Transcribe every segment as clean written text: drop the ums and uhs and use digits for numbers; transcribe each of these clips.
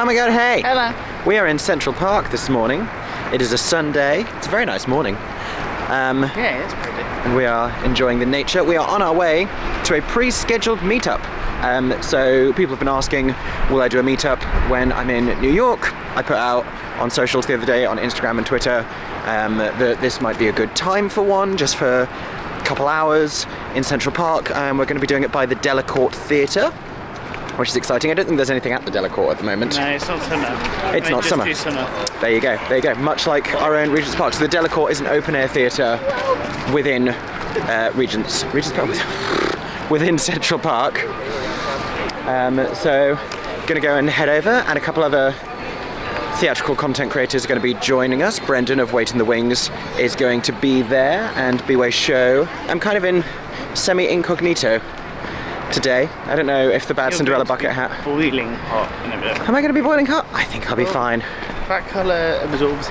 Oh my god, hey! Hello. We are in Central Park this morning. It is a Sunday. It's a very nice morning. Yeah, it's pretty. And we are enjoying the nature. We are on our way to a pre-scheduled meetup. So people have been asking, will I do a meetup when I'm in New York? I put out on socials the other day, on Instagram and Twitter, that this might be a good time for one, just for a couple hours in Central Park. We're going to be doing it by the Delacorte Theater, which is exciting. I don't think there's anything at the Delacorte at the moment. No, it's not summer. It's not summer. There you go, there you go. Much like our own Regent's Park. So the Delacorte is an open-air theatre within Regent's Park, within Central Park. So gonna go and head over, and a couple other theatrical content creators are going to be joining us. Brendan of Wait in the Wings is going to be there, and B-Way Show. I'm kind of in semi-incognito today. I don't know if the bad Cinderella bucket hat. Boiling hot in a bit. Am I going to be boiling hot? I think I'll be fine. That colour absorbs.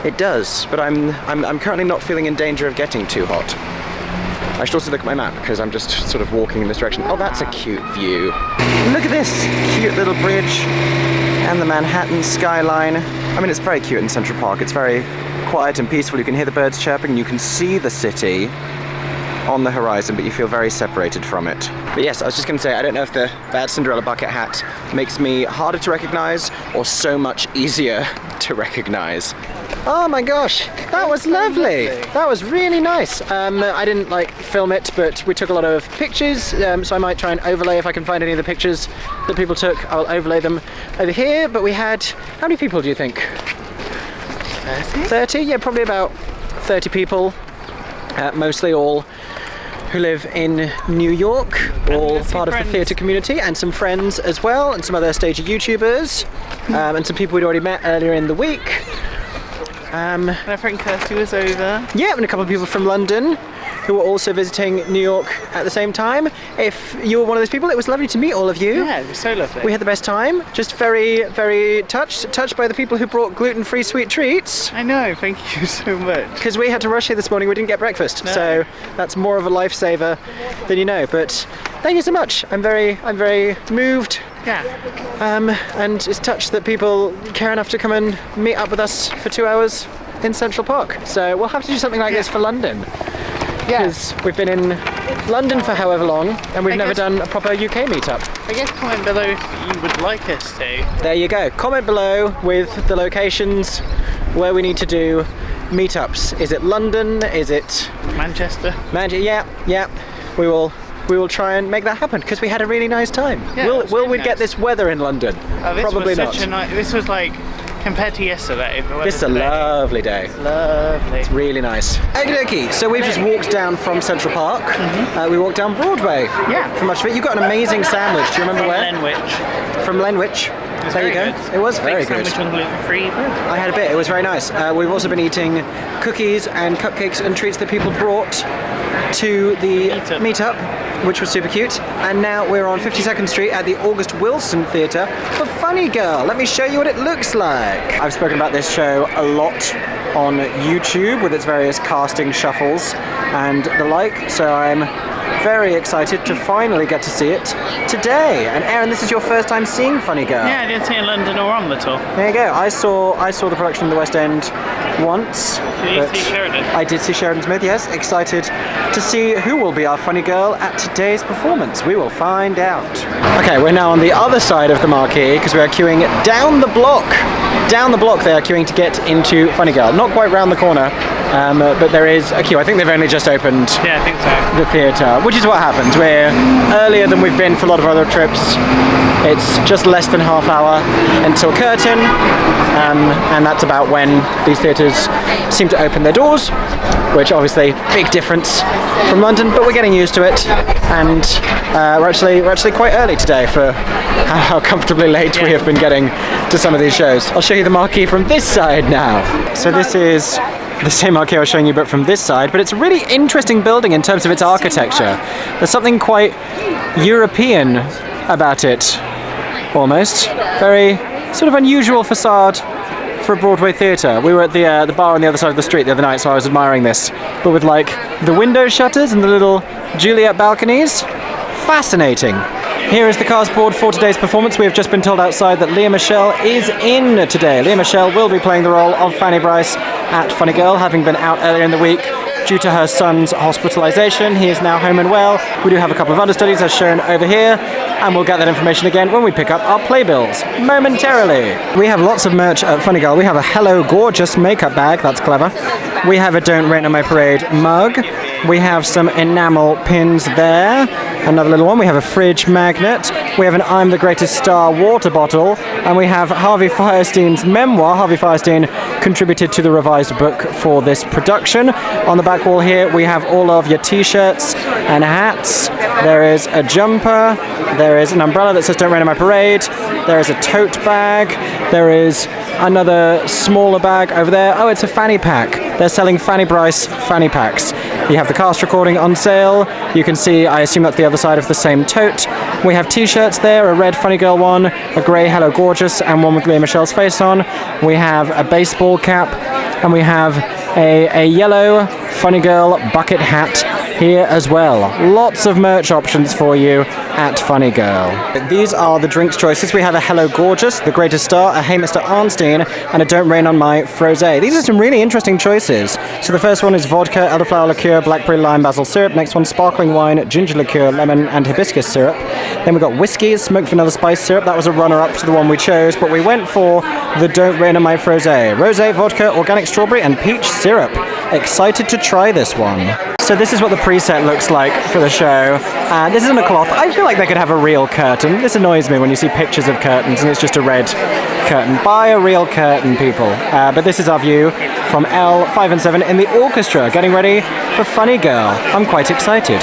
It does, but I'm currently not feeling in danger of getting too hot. I should also look at my map because I'm just sort of walking in this direction. Oh, that's a cute view. Look at this cute little bridge and the Manhattan skyline. I mean, it's very cute in Central Park. It's very quiet and peaceful. You can hear the birds chirping. You can see the city on the horizon, but you feel very separated from it. But yes, I was just going to say, I don't know if the bad Cinderella bucket hat makes me harder to recognize or so much easier to recognize. Oh my gosh, that was lovely. That was really nice. I didn't film it, but we took a lot of pictures, so I might try and overlay if I can find any of the pictures that people took. I'll overlay them over here. But we had, how many people do you think? 30? 30? Yeah, probably about 30 people, mostly all who live in New York, all part of the theatre community, and some friends as well, and some other stagey YouTubers, and some people we'd already met earlier in the week. My friend Kirsty was over. Yeah, and a couple of people from London who were also visiting New York at the same time. If you were one of those people, it was lovely to meet all of you. Yeah, it was so lovely. We had the best time. Just very, very touched by the people who brought gluten-free sweet treats. I know, thank you so much. Because we had to rush here this morning, we didn't get breakfast. No. So that's more of a lifesaver than you know. But thank you so much. I'm very moved. Yeah. And it's touched that people care enough to come and meet up with us for 2 hours in Central Park. So we'll have to do something like this for London. Because we've been in London for however long, and we've never done a proper UK meetup. I guess comment below if you would like us to. There you go. Comment below with the locations where we need to do meetups. Is it London? Is it Manchester? Yeah. We will try and make that happen because we had a really nice time. Yeah, will we get this weather in London? Probably not. This was like, compared to yesterday. This is a lovely day. It's lovely. It's really nice. Okie, so we've just walked down from Central Park. We walked down Broadway. Yeah. For much of it. You got an amazing sandwich. Do you remember where? Lenwich. From Lenwich. There you go. Good. It was very good. Sandwich on gluten-free bread. I had a bit. It was very nice. We've also been eating cookies and cupcakes and treats that people brought to the meetup, which was super cute. And now we're on 52nd Street at the August Wilson Theatre for Funny Girl. Let me show you what it looks like. I've spoken about this show a lot on YouTube with its various casting shuffles and the like, so I'm very excited to finally get to see it today. And Aeron, this is your first time seeing Funny Girl. Yeah, I didn't see it in London or on at all. There you go. I saw the production in the West End once. Did you see Sheridan? I did see Sheridan Smith, yes. Excited to see who will be our Funny Girl at today's performance. We will find out. Okay, we're now on the other side of the marquee because we are queuing down the block. Down the block they are queuing to get into Funny Girl. Not quite round the corner, but there is a queue. I think they've only just opened the theatre, which is what happens. We're earlier than we've been for a lot of other trips. It's just less than half hour until curtain, and that's about when these theatres seem to open their doors, which obviously big difference from London, but we're getting used to it, and we're actually quite early today for how comfortably late we have been getting to some of these shows. I'll show you the marquee from this side now. So this is the same marquee I was showing you, but from this side, but it's a really interesting building in terms of its architecture. There's something quite European about it, almost. Very sort of unusual facade for a Broadway theatre. We were at the bar on the other side of the street the other night, so I was admiring this. But with like the window shutters and the little Juliet balconies, Fascinating. Here is the cast board for today's performance. We have just been told outside that Leah Michelle is in today. Leah Michelle will be playing the role of Fanny Bryce at Funny Girl, having been out earlier in the week due to her son's hospitalisation. He is now home and well. We do have a couple of understudies as shown over here, and we'll get that information again when we pick up our playbills momentarily. We have lots of merch at Funny Girl. We have a Hello Gorgeous makeup bag, that's clever. We have a Don't Rain on My Parade mug. We have some enamel pins there. Another little one. We have a fridge magnet. We have an I'm the Greatest Star water bottle. And we have Harvey Fierstein's memoir. Harvey Fierstein contributed to the revised book for this production. On the back wall here, we have all of your t-shirts and hats. There is a jumper. There is an umbrella that says Don't Rain on My Parade. There is a tote bag. There is another smaller bag over there. Oh, it's a fanny pack. They're selling Fanny Bryce fanny packs. You have the cast recording on sale. You can see, I assume that's the other side of the same tote. We have t-shirts there, a red Funny Girl one, a grey Hello Gorgeous, and one with Leah Michelle's face on. We have a baseball cap, and we have a yellow Funny Girl bucket hat here as well. Lots of merch options for you at Funny Girl. These are the drinks choices. We have a Hello Gorgeous, the Greatest Star, a Hey Mr. Arnstein, and a Don't Rain on My Frosé. These are some really interesting choices. So the first one is vodka, elderflower liqueur, blackberry lime basil syrup. Next one, sparkling wine, ginger liqueur, lemon, and hibiscus syrup. Then we got whiskey, smoked vanilla spice syrup. That was a runner-up to the one we chose, but we went for the Don't Rain on My Frosé. Rosé, vodka, organic strawberry, and peach syrup. Excited to try this one. So this is what the preset looks like for the show. This isn't a cloth. I feel like they could have a real curtain. This annoys me when you see pictures of curtains and it's just a red curtain. Buy a real curtain, people. But this is our view from L 5 and 7 in the orchestra, getting ready for Funny Girl. I'm quite excited.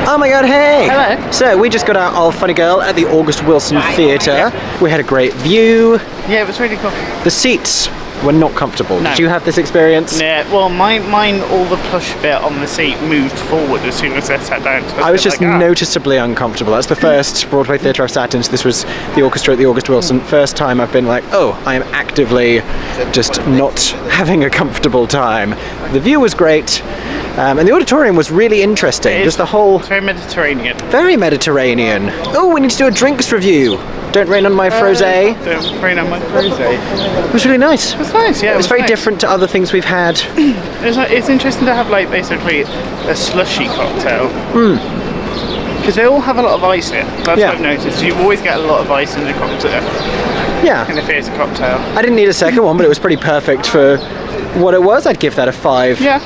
Oh my god, hey! Hello. So, we just got out of Funny Girl at the August Wilson Theatre. We had a great view. Yeah, it was really cool. The seats were not comfortable. No. Did you have this experience? Yeah, well, mine, all the plush bit on the seat moved forward as soon as I sat down. So I was just noticeably uncomfortable. That's the first Broadway theatre I've sat in, so this was the orchestra at the August Wilson. First time I've been like, oh, I am actively just not having a comfortable time. The view was great. And the auditorium was really interesting. Just the whole... It's very Mediterranean. Very Mediterranean. Oh, we need to do a drinks review. Don't Rain on My Frosé. Don't Rain on My Frosé. It was really nice. It was nice, yeah. It was very nice. different to other things we've had. It's interesting to have, like, basically a slushy cocktail. Because they all have a lot of ice in. That's what I've noticed. You always get a lot of ice in the cocktail. Yeah. In a theatre cocktail. I didn't need a second one, but it was pretty perfect for what it was. I'd give that a 5. Yeah.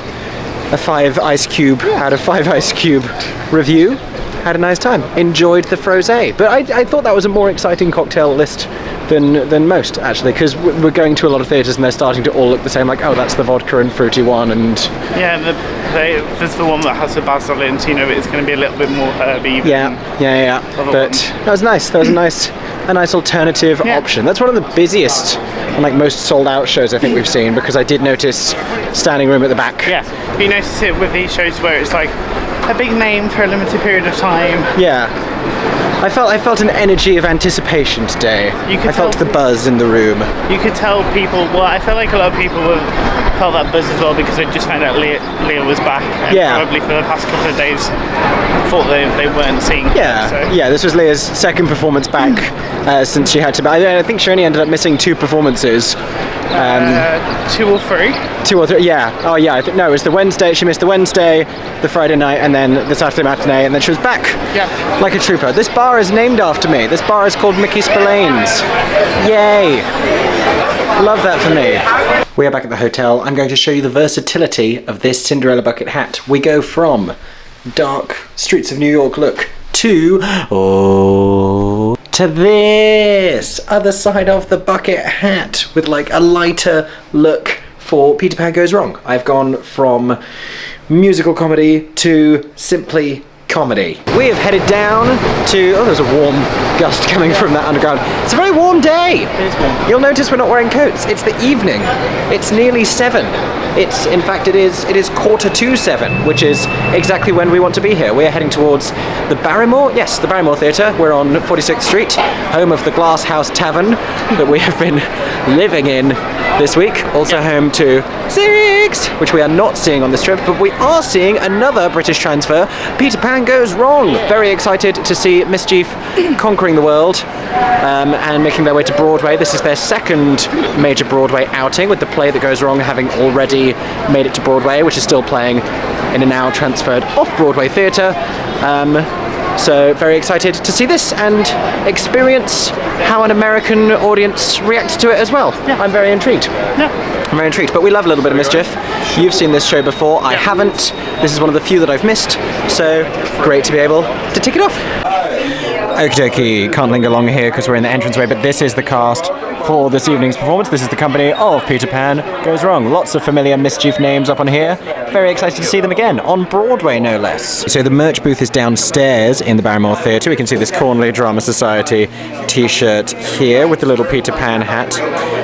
A 5 ice cube out of 5 ice cube review. Had a nice time. Enjoyed the frosé. But I thought that was a more exciting cocktail list than most, actually, because we're going to a lot of theatres and they're starting to all look the same, like, oh, that's the vodka and fruity one, and... Yeah, there's the one that has the basil in, so you know it's going to be a little bit more herby. Yeah. But that was nice. That was a nice alternative option. That's one of the busiest and like most sold out shows I think we've seen, because I did notice standing room at the back. Yeah, you notice it with these shows where it's like a big name for a limited period of time. Yeah. I felt an energy of anticipation today. I felt the buzz in the room. You could tell people, well, I felt like a lot of people were felt that buzz as well because I just found out Leah was back. And probably for the past couple of days thought they weren't seeing her. So. Yeah, this was Leah's second performance back since she had to. I think she only ended up missing 2 performances. 2 or 3? 2 or 3, yeah. Oh yeah, no, it was the Wednesday. She missed the Wednesday, the Friday night, and then the Saturday matinee, and then she was back like a trooper. This bar is named after me. This bar is called Mickey Spillane's. Yay! Love that for me. We are back at the hotel. I'm going to show you the versatility of this Cinderella bucket hat. We go from dark streets of New York look to this other side of the bucket hat with like a lighter look for Peter Pan Goes Wrong. I've gone from musical comedy to simply comedy. We have headed down to, there's a warm gust coming from that underground. It's a very warm day. It is warm. You'll notice we're not wearing coats. It's the evening. It's nearly 7. In fact, it is 7:15, which is exactly when we want to be here. We are heading towards the Barrymore, the Barrymore Theater. We're on 46th Street, home of the Glass House Tavern that we have been living in this week. Also home to Six, which we are not seeing on this trip, but we are seeing another British transfer, Peter Pan Goes Wrong. Very excited to see Mischief conquering the world and making their way to Broadway. This is their second major Broadway outing, with the play that goes wrong having already made it to Broadway, which is still playing in a now transferred off-Broadway theatre. So very excited to see this and experience how an American audience reacts to it as well. Yeah. I'm very intrigued. I'm very intrigued, but we love a little bit of Mischief. You've seen this show before, I haven't. This is one of the few that I've missed, so great to be able to tick it off. Okie dokie, can't linger long here because we're in the entranceway, but this is the cast for this evening's performance. This is the company of Peter Pan Goes Wrong. Lots of familiar Mischief names up on here. Very excited to see them again, on Broadway no less. So the merch booth is downstairs in the Barrymore Theater. We can see this Cornley Drama Society t-shirt here with the little Peter Pan hat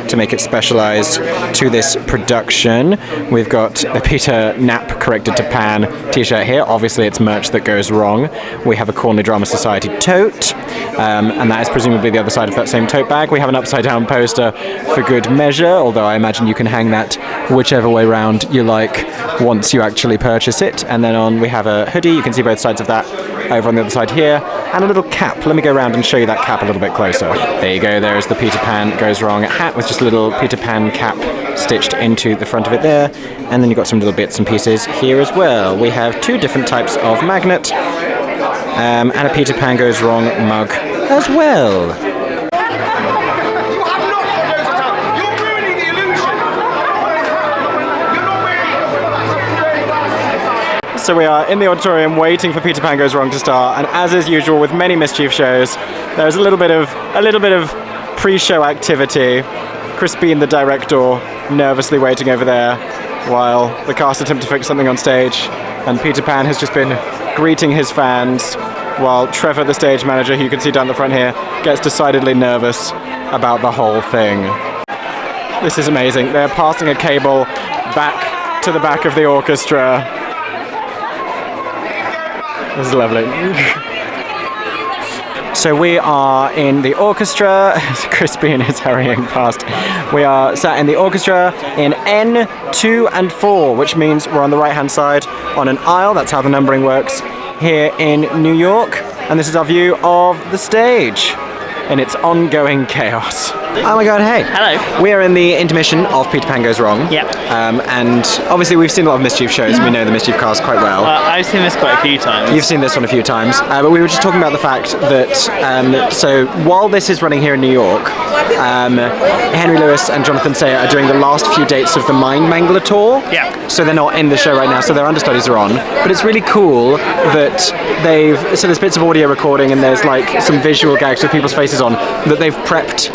to make it specialised to this production. We've got the Peter Knapp corrected to Pan t-shirt here. Obviously it's merch that goes wrong. We have a Cornley Drama Society tote, and that is presumably the other side of that same tote bag. We have an upside down poster for good measure, although I imagine you can hang that whichever way round you like once you actually purchase it. And then we have a hoodie, you can see both sides of that over on the other side here, and a little cap. Let me go around and show you that cap a little bit closer. There you go, there's the Peter Pan Goes Wrong hat with just a little Peter Pan cap stitched into the front of it there, and then you've got some little bits and pieces here as well. We have 2 different types of magnet, and a Peter Pan Goes Wrong mug as well. So we are in the auditorium waiting for Peter Pan Goes Wrong to start, and as is usual with many Mischief shows, there's a little bit of pre-show activity. Crispine, the director, nervously waiting over there while the cast attempt to fix something on stage, and Peter Pan has just been greeting his fans while Trevor, the stage manager, who you can see down the front here, gets decidedly nervous about the whole thing. This is amazing. They're passing a cable back to the back of the orchestra. This is lovely. So we are in the orchestra. Crispine is hurrying past. We are sat in the orchestra in N2 and 4, which means we're on the right-hand side on an aisle. That's how the numbering works here in New York. And this is our view of the stage in its ongoing chaos. Oh my god, hey. Hello. We are in the intermission of Peter Pan Goes Wrong. Yep. And obviously we've seen a lot of Mischief shows, and we know the Mischief cast quite well. I've seen this quite a few times. You've seen this one a few times, but we were just talking about the fact that, so while this is running here in New York, Henry Lewis and Jonathan Sayer are doing the last few dates of the Mind Mangler tour. Yeah. So they're not in the show right now, so their understudies are on. But it's really cool that so there's bits of audio recording and there's like some visual gags with people's faces on, that they've prepped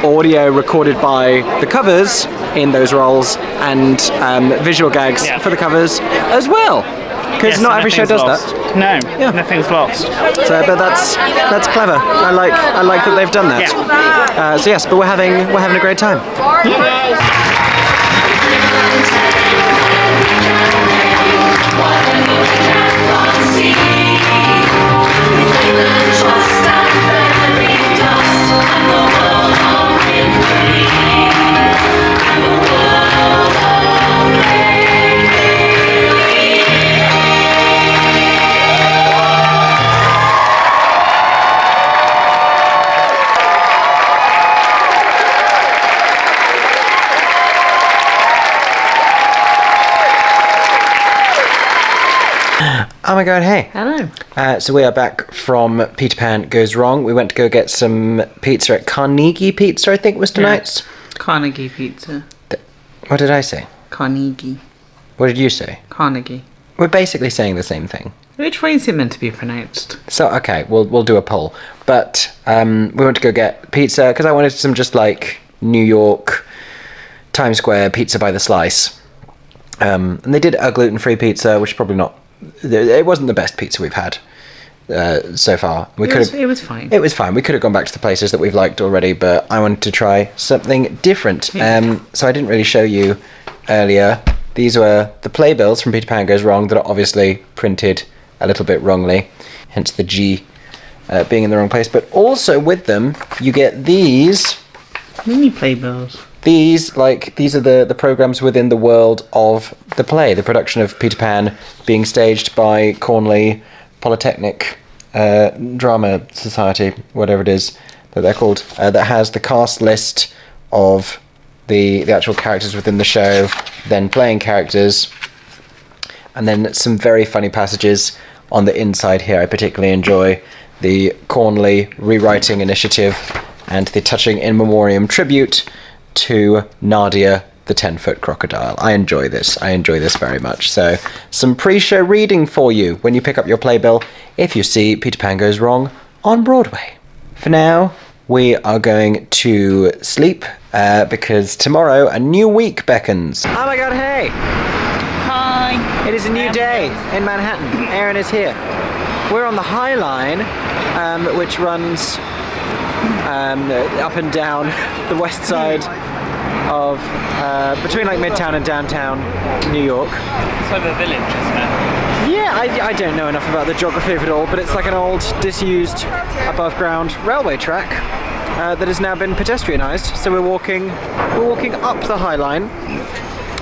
audio recorded by the covers in those roles and visual gags for the covers as well. Because not every show does that. No, nothing's lost. So, but that's clever. I like that they've done that. Yeah. So yes, but we're having a great time. Oh my god, hey. Hello. So we are back from Peter Pan Goes Wrong. We went to go get some pizza at Carnegie Pizza, I think was tonight's. Carnegie Pizza. What did I say? Carnegie. What did you say? Carnegie. We're basically saying the same thing. Which way is it meant to be pronounced? So, okay, we'll do a poll. But we went to go get pizza because I wanted some just like New York, Times Square pizza by the slice. And they did a gluten-free pizza, which is probably not... It wasn't the best pizza we've had so far. It was fine. It was fine. We could have gone back to the places that we've liked already, but I wanted to try something different. So I didn't really show you earlier. These were the playbills from Peter Pan Goes Wrong that are obviously printed a little bit wrongly, hence the G being in the wrong place. But also with them, you get these... Mini playbills. These are the programs within the world of the play, the production of Peter Pan being staged by Cornley Polytechnic Drama Society, whatever it is that they're called, that has the cast list of the actual characters within the show, then playing characters, and then some very funny passages on the inside here. I particularly enjoy the Cornley Rewriting Initiative and the touching in memoriam tribute to Nadia, the 10-foot crocodile. I enjoy this very much. So, some pre-show reading for you when you pick up your playbill if you see Peter Pan Goes Wrong on Broadway. For now, we are going to sleep because tomorrow a new week beckons. Oh my god, hey! Hi. It is a new day in Manhattan. Aeron is here. We're on the High Line, which runs up and down the west side of between like Midtown and downtown New York. It's like a village, isn't it? Yeah, I don't know enough about the geography of it all, but it's like an old, disused, above-ground railway track that has now been pedestrianised. So we're walking up the High Line,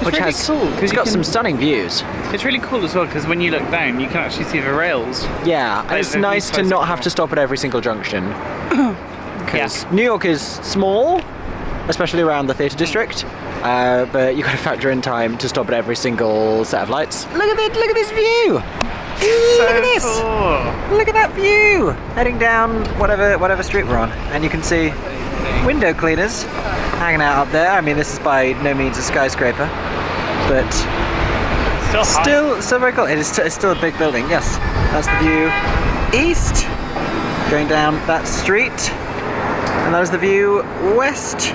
which really has cool, it's got some stunning views. It's really cool as well because when you look down, you can actually see the rails. Yeah, and it's nice to not have to stop at every single junction. Because New York is small, especially around the theatre district, but you've got to factor in time to stop at every single set of lights. Look at this view! Look at this! Cool. Look at that view! Heading down whatever street we're on, and you can see window cleaners hanging out up there. I mean, this is by no means a skyscraper, but still very cool. It's still a big building. Yes, that's the view east, going down that street. And that was the view west.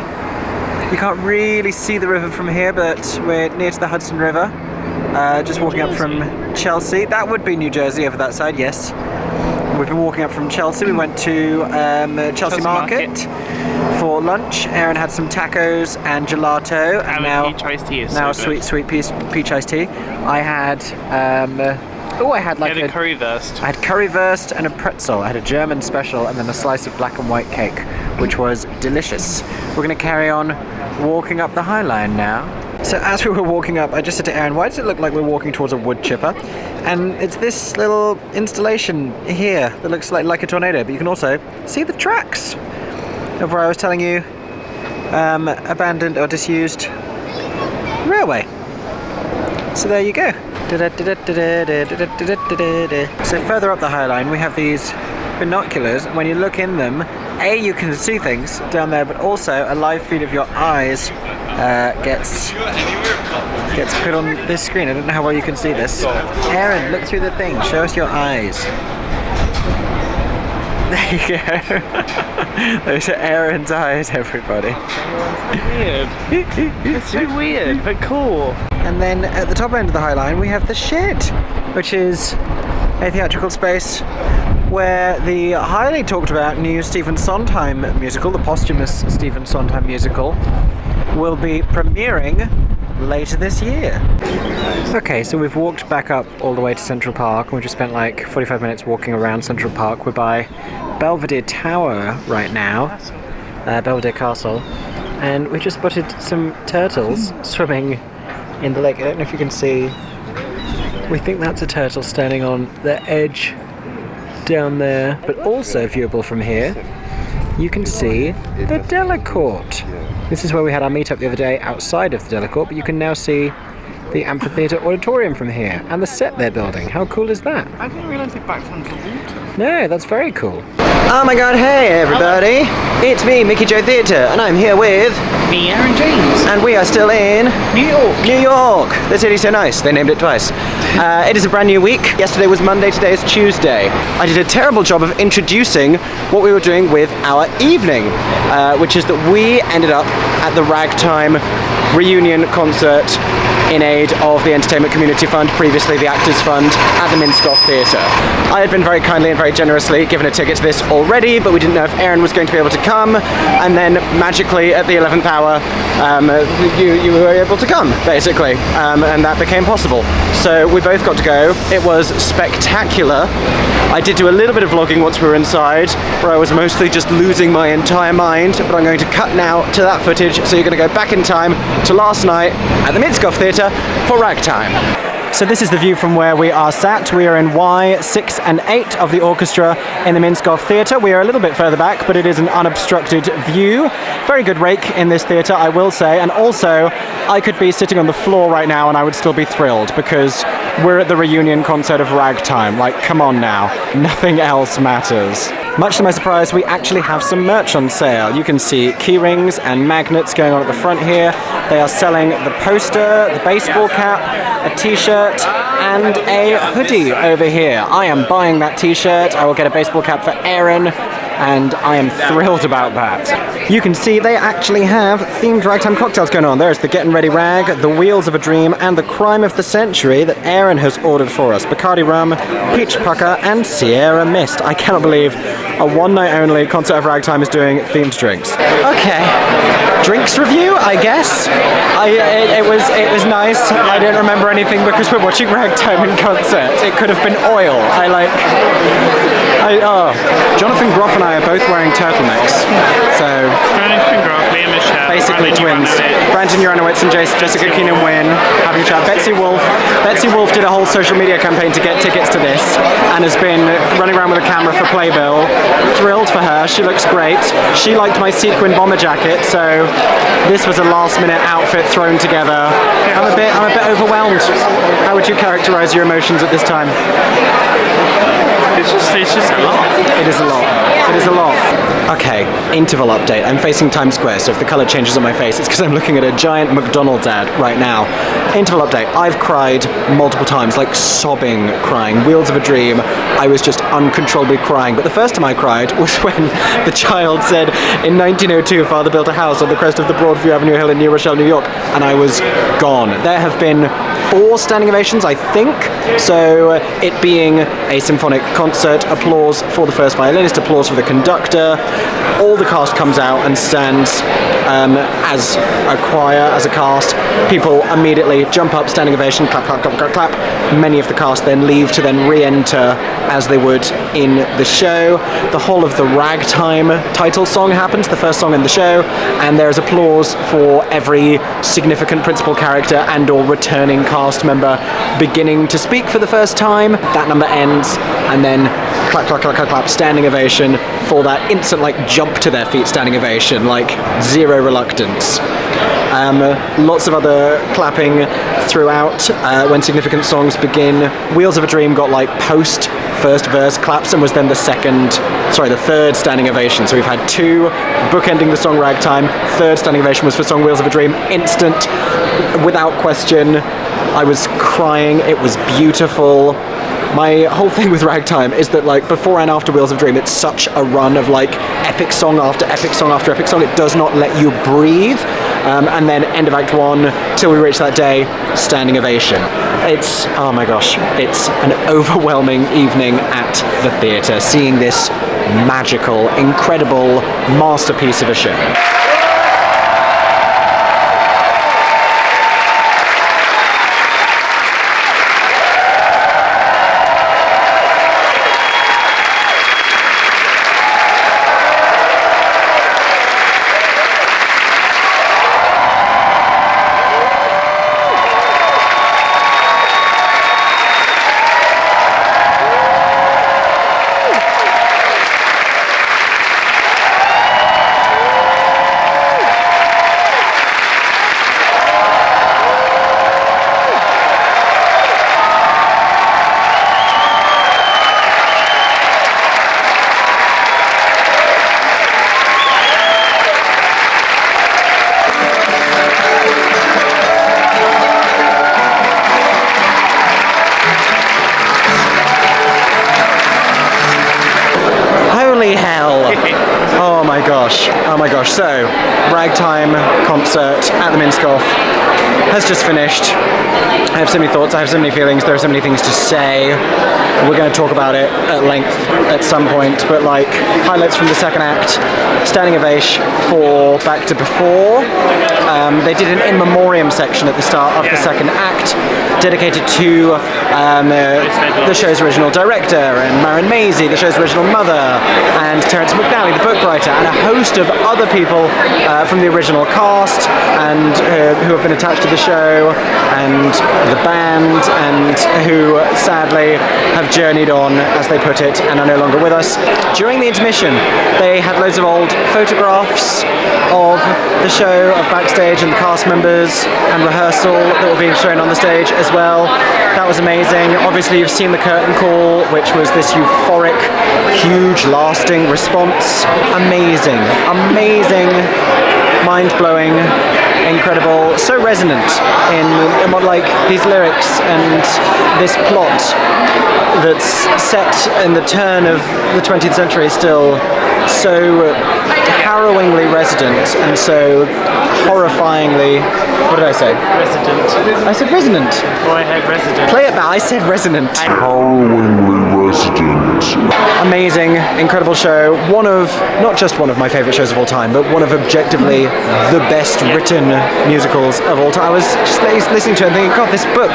You can't really see the river from here, but we're near to the Hudson River. Just walking up from Chelsea. That would be New Jersey over that side, yes. We've been walking up from Chelsea. We went to Chelsea Market for lunch. Aeron had some tacos and gelato. And now peach iced tea is now so a sweet peach iced tea. I had... I had like a currywurst. I had currywurst and a pretzel. I had a German special and then a slice of black and white cake, which was delicious. We're going to carry on walking up the High Line now. So as we were walking up, I just said to Aeron, why does it look like we're walking towards a wood chipper? And it's this little installation here that looks like a tornado, but you can also see the tracks of where I was telling you abandoned or disused railway. So there you go. So further up the High Line we have these binoculars, and when you look in them, you can see things down there, but also a live feed of your eyes gets put on this screen. I don't know how well you can see this. Aeron, look through the thing, show us your eyes. There you go. Those are Aeron's eyes, everybody. Weird. It's so weird, but cool. And then at the top end of the High Line we have the Shed, which is a theatrical space where the highly talked about new Stephen Sondheim musical, the posthumous Stephen Sondheim musical, will be premiering later this year. Okay, so we've walked back up all the way to Central Park, and we just spent like 45 minutes walking around Central Park. We're by Belvedere Tower right now, Belvedere Castle, and we just spotted some turtles swimming in the lake. I don't know if you can see, we think that's a turtle standing on the edge down there, but also viewable from here you can see the Delacorte. This is where we had our meetup the other day outside of the Delacorte, but you can now see the amphitheatre auditorium from here, and the set they're building. How cool is that? I didn't realise they backed onto the water. No, that's very cool. Oh my god, hey everybody! It's me, Mickey Joe Theatre, and I'm here with... Me, Aeron James. And we are still in... New York. New York! The city's so nice, they named it twice. It is a brand new week. Yesterday was Monday, today is Tuesday. I did a terrible job of introducing what we were doing with our evening, which is that we ended up at the Ragtime reunion concert in aid of the Entertainment Community Fund, previously the Actors Fund, at the Minskoff Theatre. I had been very kindly and very generously given a ticket to this already, but we didn't know if Aeron was going to be able to come, and then magically at the 11th hour you were able to come, basically, and that became possible. So we both got to go. It was spectacular. I did do a little bit of vlogging once we were inside, where I was mostly just losing my entire mind, but I'm going to cut now to that footage, so you're going to go back in time to last night at the Minskoff Theatre for Ragtime. So this is the view from where we are sat. We are in Y6 and 8 of the orchestra in the Minskoff Theatre. We are a little bit further back, but it is an unobstructed view. Very good rake in this theatre, I will say, and also I could be sitting on the floor right now and I would still be thrilled, because we're at the reunion concert of Ragtime. Like, come on now, nothing else matters. Much to my surprise, we actually have some merch on sale. You can see key rings and magnets going on at the front here. They are selling the poster, the baseball cap, a t-shirt, and a hoodie over here. I am buying that t-shirt. I will get a baseball cap for Aeron, and I am thrilled about that. You can see they actually have themed Ragtime cocktails going on. There's the Getting Ready Rag, the Wheels of a Dream, and the Crime of the Century that Aeron has ordered for us. Bacardi Rum, Peach Pucker, and Sierra Mist. I cannot believe a one-night-only concert of Ragtime is doing themed drinks. Okay, drinks review, I guess. It was nice. I don't remember anything because we're watching Ragtime in concert. It could have been oil. Jonathan Groff and I are both wearing turtlenecks, so Jonathan Groff, Liam Michelle, basically twins. Brandon Uranowitz and Jessica Keenan-Wynn having a chat. Betsy Wolf did a whole social media campaign to get tickets to this and has been running around with a camera for Playbill. Thrilled for her, she looks great. She liked my sequin bomber jacket, so this was a last-minute outfit thrown together. I'm a bit overwhelmed. How would you characterize your emotions at this time? It's just a lot. It is a lot. It is a lot. Okay, interval update. I'm facing Times Square, so if the colour changes on my face, it's because I'm looking at a giant McDonald's ad right now. Interval update. I've cried multiple times, like sobbing crying. Wheels of a Dream, I was just uncontrollably crying. But the first time I cried was when the child said, in 1902, father built a house on the crest of the Broadview Avenue Hill in New Rochelle, New York, and I was gone. There have been 4 standing ovations, I think, so it being a symphonic concert, applause for the first violinist, applause for the conductor, all the cast comes out and stands as a choir, as a cast. People immediately jump up, standing ovation, clap, clap, clap, clap, clap. Many of the cast then leave to then re-enter as they would in the show. The whole of the Ragtime title song happens, the first song in the show, and there's applause for every significant principal character and or returning cast member beginning to speak for the first time. That number ends, and then clap, clap, clap, clap, clap, standing ovation for that instant, like, jump to their feet standing ovation, like, zero reluctance. Lots of other clapping throughout when significant songs begin. Wheels of a Dream got, like, post first verse claps and was then the third standing ovation. So we've had 2 bookending the song Ragtime. Third standing ovation was for song Wheels of a Dream. Instant, without question. I was crying. It was beautiful. My whole thing with Ragtime is that, like, before and after Wheels of Dream, it's such a run of, like, epic song after epic song after epic song. It does not let you breathe. And then end of Act 1, till we reach that day, standing ovation. It's, oh my gosh, it's an overwhelming evening at the theatre, seeing this magical, incredible masterpiece of a show. Holy hell! Oh my gosh. Oh my gosh. So, Ragtime concert at the Minskoff has just finished. I have so many thoughts, I have so many feelings, there are so many things to say. We're going to talk about it at length at some point, but like, highlights from the second act, standing ovation for Back to Before. They did an in memoriam section at the start of the second act, dedicated to the show's original director, and Maren Maisie, the show's original mother, and Terence McNally, the book writer, and a host of other people from the original cast, and who have been attached to the show, and the band, and who sadly have journeyed on, as they put it, and are no longer with us. During the intermission, they had loads of old photographs of the show, of backstage and the cast members, and rehearsal that were being shown on the stage as well. That was amazing. Obviously, you've seen the curtain call, which was this euphoric, huge, lasting response. Amazing, amazing, mind-blowing, incredible, so resonant in what, like, these lyrics and this plot that's set in the turn of the 20th century is still so harrowingly resident and so horrifyingly, what did I say? Resident. I said resonant. Oh, I heard resident. Play it back, I said resonant. Harrowingly resident. Amazing, incredible show. One of, not just one of my favourite shows of all time, but one of objectively the best written musicals of all time. I was just listening to it and thinking, God, this book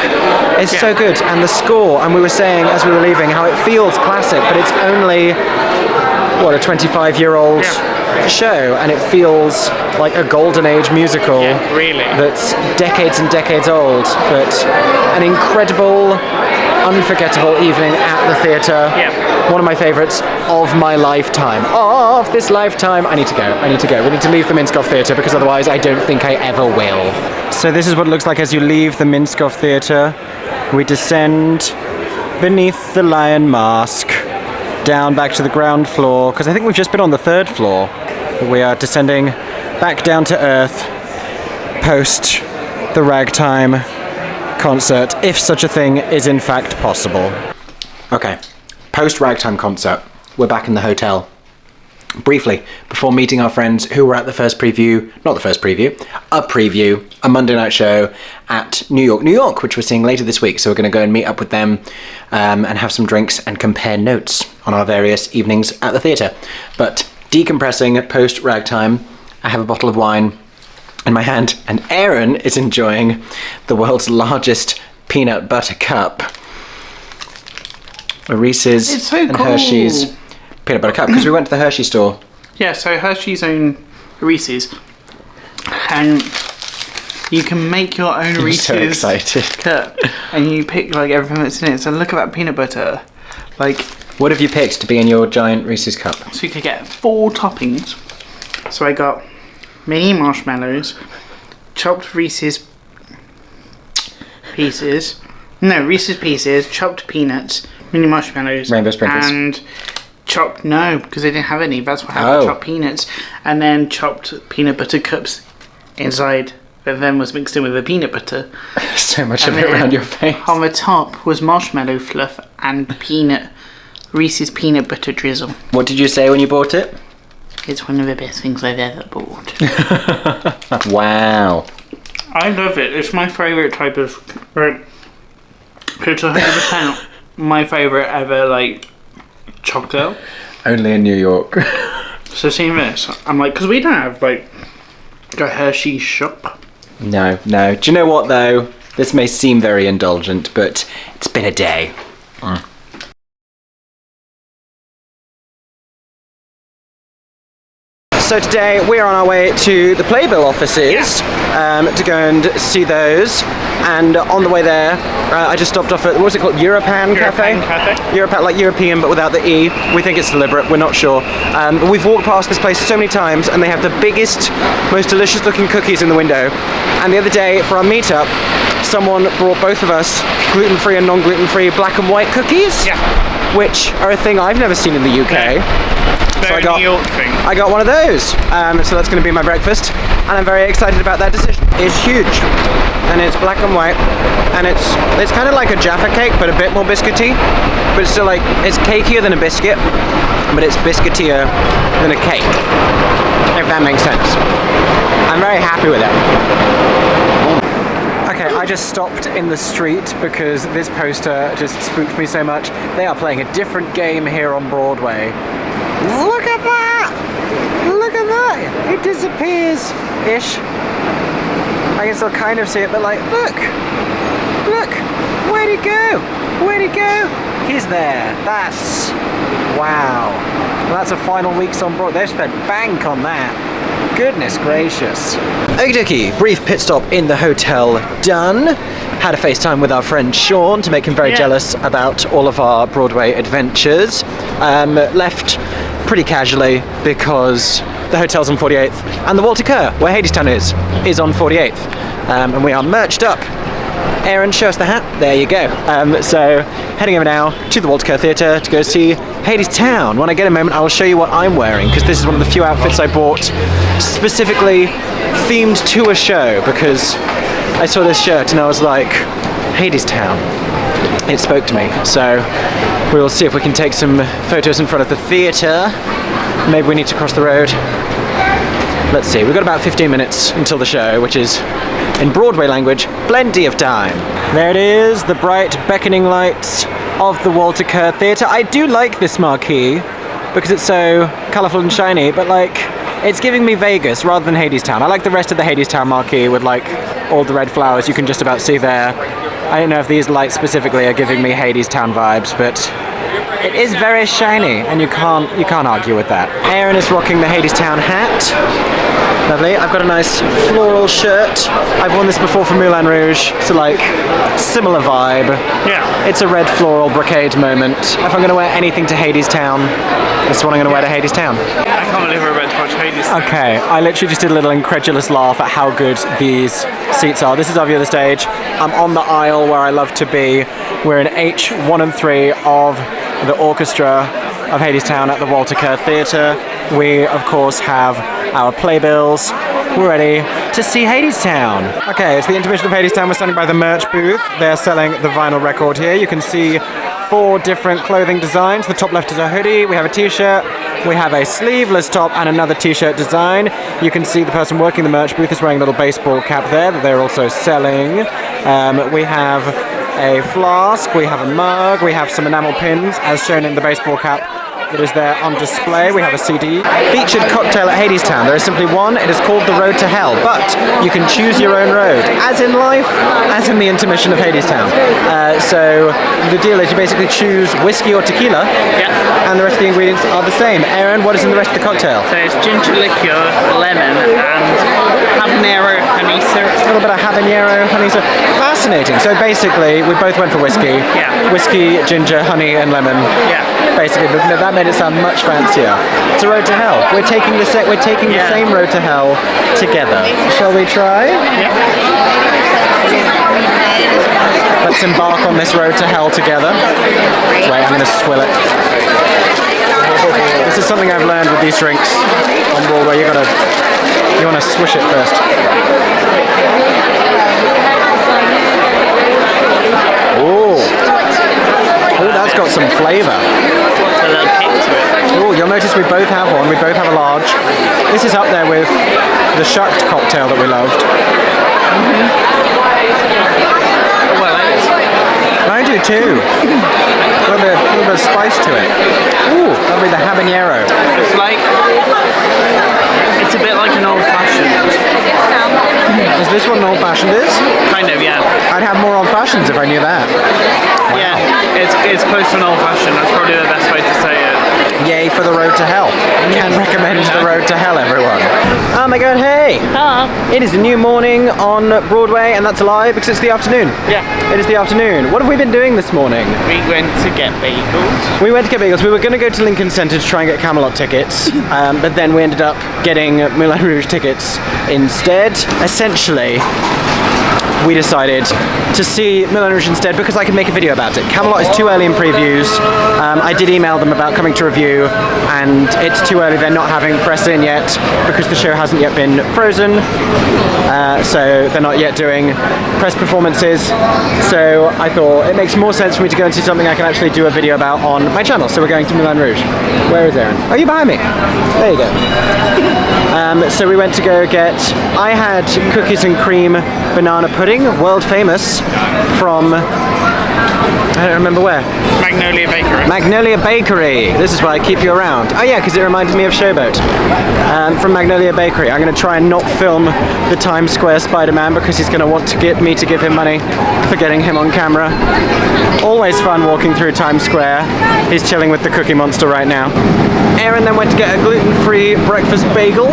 is so good. And the score, and we were saying as we were leaving how it feels classic, but it's only, what, a 25-year-old show, and it feels like a golden age musical really. That's decades and decades old, but an incredible, unforgettable evening at the theatre. One of my favourites of my lifetime. Of this lifetime. I need to go. We need to leave the Minskoff Theatre because otherwise I don't think I ever will. So this is what it looks like as you leave the Minskoff Theatre. We descend beneath the lion mask, down back to the ground floor, because I think we've just been on the third floor. We are descending back down to earth post the Ragtime concert, if such a thing is in fact possible. Okay, post Ragtime concert, we're back in the hotel. Briefly, before meeting our friends who were at the first preview, a Monday night show at New York, which we're seeing later this week. So we're going to go and meet up with them and have some drinks and compare notes on our various evenings at the theatre. But decompressing post Ragtime, I have a bottle of wine in my hand, and Aeron is enjoying the world's largest peanut butter cup. A Reese's It's so and cool. Hershey's peanut butter cup, because we went to the Hershey store. Yeah, so Hershey's own Reese's, and you can make your own I'm Reese's so excited. cup, and you pick like everything that's in it. So look at that peanut butter, like. What have you picked to be in your giant Reese's cup? So you could get 4 toppings. So I got mini marshmallows, chopped Reese's pieces, chopped peanuts, mini marshmallows, Rainbow sprinkles. and chopped, no, because they didn't have any. That's what happened. Chopped peanuts, and then chopped peanut butter cups inside. That then was mixed in with the peanut butter. So much And of it then around your face. On the top was marshmallow fluff and Reese's peanut butter drizzle. What did you say when you bought it? It's one of the best things I've ever bought. Wow. I love it. It's my favourite type of. Right. It's 100% my favourite ever, like, chocolate. Only in New York. So seeing this, I'm like, because we don't have, like, a Hershey shop. No. Do you know what, though? This may seem very indulgent, but it's been a day. So today we're on our way to the Playbill offices to go and see those. And on the way there, I just stopped off at, what was it called? Europan Cafe? Europan, like European but without the E. We think it's deliberate, we're not sure. But we've walked past this place so many times and they have the biggest, most delicious looking cookies in the window. And the other day for our meetup, someone brought both of us gluten-free and non-gluten-free black and white cookies. which are a thing I've never seen in the UK. So Very New York thing. I got one of those. So that's going to be my breakfast, and I'm very excited about that decision. It's huge, and it's black and white, and it's kind of like a Jaffa cake, but a bit more biscuity. But it's still like, it's cakier than a biscuit, but it's biscuitier than a cake, if that makes sense. I'm very happy with it. Okay, I just stopped in the street because this poster just spooked me so much. They are playing a different game here on Broadway. Look at that! Look at that! It disappears-ish. I can still kind of see it, but like, look! Look! Where'd he go? Where'd he go? He's there. That's... wow. Well, that's a final week's on Broadway. They've spent bank on that. Goodness gracious. Okie dokie, brief pit stop in the hotel done. Had a FaceTime with our friend Sean to make him very jealous about all of our Broadway adventures. Left pretty casually because the hotel's on 48th and the Walter Kerr, where Hadestown is on 48th. And we are merched up. Aeron, show us the hat. There you go. So heading over now to the Walter Kerr Theatre to go see Hadestown. When I get a moment, I will show you what I'm wearing, because this is one of the few outfits I bought specifically themed to a show, because I saw this shirt and I was like, Hadestown. It spoke to me. So we will see if we can take some photos in front of the theatre. Maybe we need to cross the road. Let's see, we've got about 15 minutes until the show, which is, in Broadway language, plenty of time. There it is, the bright beckoning lights of the Walter Kerr Theatre. I do like this marquee because it's so colourful and shiny, but like, it's giving me Vegas rather than Hadestown. I like the rest of the Hadestown marquee with like all the red flowers you can just about see there. I don't know if these lights specifically are giving me Hadestown vibes, but it is very shiny, and you can't argue with that. Aeron is rocking the Hadestown hat. Lovely. I've got a nice floral shirt. I've worn this before for Moulin Rouge, so like, similar vibe. Yeah. It's a red floral brocade moment. If I'm going to wear anything to Hadestown, this is what I'm going to wear to Hadestown. I can't believe we're about to watch Hadestown. Okay, I literally just did a little incredulous laugh at how good these seats are. This is our view of the stage. I'm on the aisle where I love to be. We're in H1 and 3 of the orchestra of Hadestown at the Walter Kerr Theatre. We, of course, have our playbills. We're ready to see Hadestown. Okay, it's the Intermission of Hadestown. We're standing by the merch booth. They're selling the vinyl record here. You can see 4 different clothing designs. The top left is a hoodie. We have a t-shirt. We have a sleeveless top and another t-shirt design. You can see the person working the merch booth is wearing a little baseball cap there that they're also selling. We have a flask, we have a mug, we have some enamel pins as shown in the baseball cap that is there on display. We have a CD. Featured cocktail at Hadestown. There is simply one. It is called the Road to Hell, but you can choose your own road, as in life, as in the Intermission of Hadestown. So the deal is you basically choose whiskey or tequila, and the rest of the ingredients are the same. Aeron, what is in the rest of the cocktail? So it's ginger liqueur, lemon, and habanero honey syrup. A little bit of habanero honey syrup. Fascinating. So basically, we both went for whiskey. Yeah. Whiskey, ginger, honey, and lemon. Yeah. Basically, but that made it sound much fancier. It's a road to hell. We're taking the same road to hell together. Shall we try? Yeah. Let's embark on this road to hell together. Wait, I'm going to swill it. This is something I've learned with these drinks on Broadway. You want to swish it first. Oh, that's got some flavour. A little kick to it. Oh, you'll notice we both have one. We both have a large. This is up there with the shucked cocktail that we loved. Well, that is. I do too. A little bit of spice to it. Ooh, lovely, the habanero. It's like, it's a bit like an old-fashioned. Is this what an old-fashioned is? Kind of, yeah. I'd have more old-fashions if I knew that. Yeah, it's close to an old-fashioned. That's probably the best way to say it. Yay for the road to hell. Can recommend the road to hell, everyone. Oh my god, hey! It is a new morning on Broadway, and that's a lie because it's the afternoon. Yeah. It is the afternoon. What have we been doing this morning? We went to get bagels. We went to get bagels. We were going to go to Lincoln Center to try and get Camelot tickets, but then we ended up getting Moulin Rouge tickets instead. Essentially, we decided to see Moulin Rouge instead because I could make a video about it. Camelot is too early in previews. I did email them about coming to review, and it's too early. They're not having press in yet because the show hasn't yet been frozen, so they're not yet doing press performances. So I thought it makes more sense for me to go and see something I can actually do a video about on my channel. So we're going to Moulin Rouge. Where is Aeron? Oh, you're behind me. There you go. So we went to go get, I had cookies and cream banana pudding, world famous, from, I don't remember where. Magnolia Bakery. Magnolia Bakery. This is why I keep you around. Oh yeah, because it reminded me of Showboat. From Magnolia Bakery. I'm going to try and not film the Times Square Spider-Man because he's going to want to get me to give him money for getting him on camera. Always fun walking through Times Square. He's chilling with the Cookie Monster right now. Aeron then went to get a gluten-free breakfast bagel,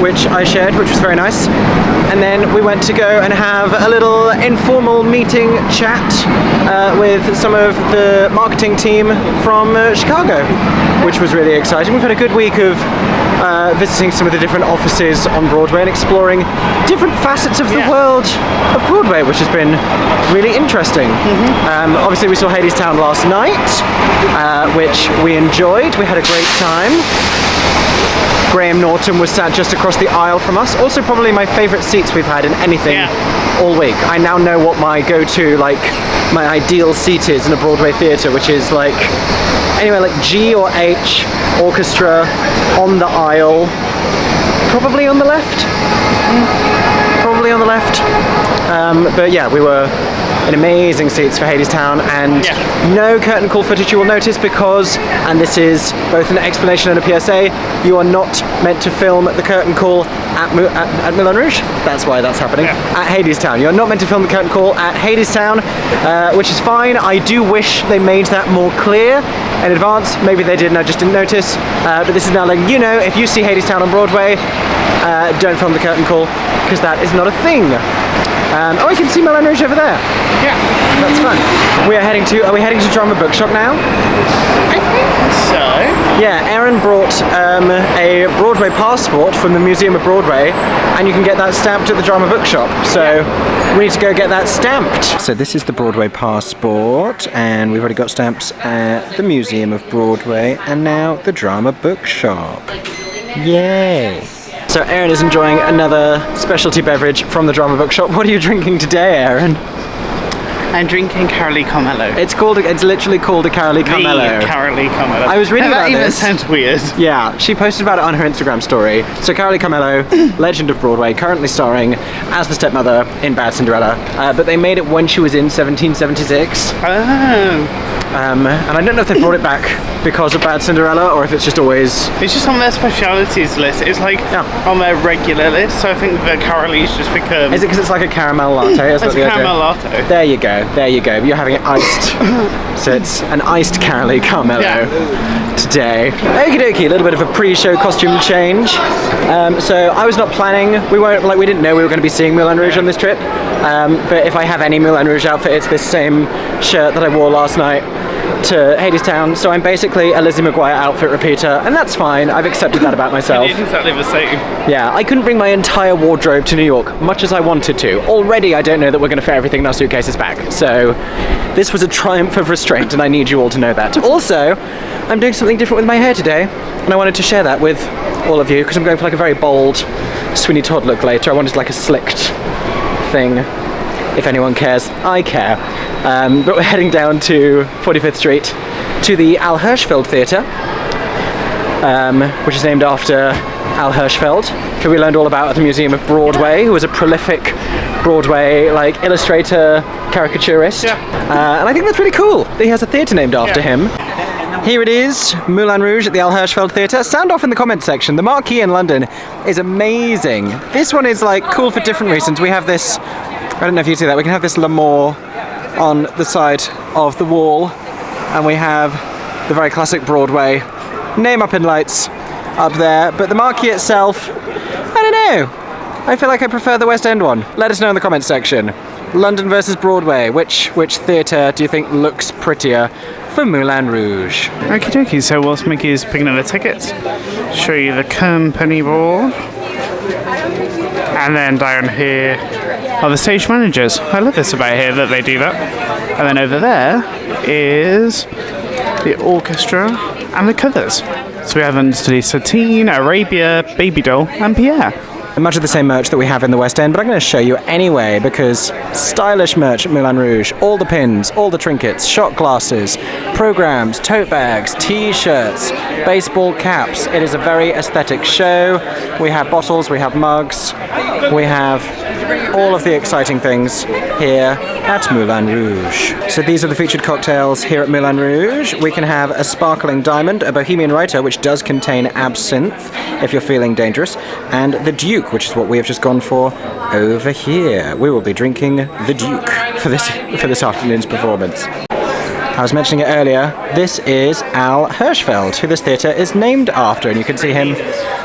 which I shared, which was very nice. And then we went to go and have a little informal meeting chat with some of the marketing team from Chicago, which was really exciting. We've had a good week of visiting some of the different offices on Broadway and exploring different facets of the world of Broadway, which has been really interesting. Obviously we saw Hadestown last night, which we enjoyed. We had a great time. Graham Norton was sat just across the aisle from us. Also probably my favourite seats we've had in anything all week. I now know what my go-to, like, my ideal seat is in a Broadway theatre, which is like anywhere like G or H, orchestra, on the aisle, probably on the left. Probably on the left. But yeah, we were in amazing seats for Hadestown, and no curtain call footage you will notice because, and this is both an explanation and a PSA, you are not meant to film the curtain call at Moulin Rouge. That's why that's happening. At Hadestown. You're not meant to film the curtain call at Hadestown, which is fine. I do wish they made that more clear in advance. Maybe they did and I just didn't notice. But this is now letting you know, if you see Hadestown on Broadway, don't film the curtain call, because that is not a thing. Oh, I can see Moulin Rouge over there. Yeah. That's fun. Are we heading to Drama Bookshop now? I think so. Yeah, Aeron brought a Broadway passport from the Museum of Broadway, and you can get that stamped at the Drama Bookshop. So we need to go get that stamped. So this is the Broadway passport, and we've already got stamps at the Museum of Broadway, and now the Drama Bookshop. Yay! So Aeron is enjoying another specialty beverage from the Drama Bookshop. What are you drinking today, Aeron? I'm drinking Carolee Carmelo. It's literally called a Carolee Carmelo. The Carolee Carmelo. I was reading about this. That even sounds weird. Yeah, she posted about it on her Instagram story. So Carolee Carmelo, legend of Broadway, currently starring as the stepmother in Bad Cinderella. But they made it when she was in 1776. Oh. And I don't know if they brought it back because of Bad Cinderella or if it's just always... It's just on their specialities list. It's like on their regular list, so I think the Carolee's just become... Is it because it's like a caramel latte? It's a caramel latte. There you go, there you go. You're having it iced. So it's an iced Carolee Carmelo today. Okie dokie, a little bit of a pre-show costume change. So I was not planning, we didn't know we were going to be seeing Moulin Rouge on this trip. But if I have any Moulin Rouge outfit, it's this same shirt that I wore last night to Hadestown, so I'm basically a Lizzie McGuire outfit repeater, and that's fine. I've accepted that about myself. It is exactly the same. Yeah, I couldn't bring my entire wardrobe to New York, much as I wanted to. Already I don't know that we're going to fit everything in our suitcases back, so this was a triumph of restraint, and I need you all to know that. Also, I'm doing something different with my hair today, and I wanted to share that with all of you, because I'm going for like a very bold Sweeney Todd look later. I wanted like a slicked thing. If anyone cares, I care. But we're heading down to 45th Street to the Al Hirschfeld Theater, which is named after Al Hirschfeld, who we learned all about at the Museum of Broadway, who was a prolific Broadway illustrator, caricaturist. And I think that's really cool that he has a theater named after him. Here it is, Moulin Rouge at the Al Hirschfeld Theatre. Sound off in the comments section. The marquee in London is amazing. This one is like cool for different reasons. We have this, I don't know if you see that, we can have this L'Amour on the side of the wall, and we have the very classic Broadway name up in lights up there, but the marquee itself, I don't know. I feel like I prefer the West End one. Let us know in the comments section. London versus Broadway, which theatre do you think looks prettier for Moulin Rouge? Okie dokie, so whilst Mickey's picking up the tickets, show you the company board, and then down here are the stage managers. I love this about here, that they do that. And then over there is the orchestra and the covers. So we have understudy Satine, Arabia, Baby Doll, and Pierre. Much of the same merch that we have in the West End, but I'm going to show you anyway because stylish merch at Moulin Rouge. All the pins, all the trinkets, shot glasses, programs, tote bags, t-shirts, baseball caps. It is a very aesthetic show. We have bottles, we have mugs, we have all of the exciting things here at Moulin Rouge. So these are the featured cocktails here at Moulin Rouge. We can have a sparkling diamond, a bohemian writer, which does contain absinthe if you're feeling dangerous, and the Duke, which is what we have just gone for over here. We will be drinking the Duke for this afternoon's performance. I was mentioning it earlier, this is Al Hirschfeld, who this theatre is named after, and you can see him,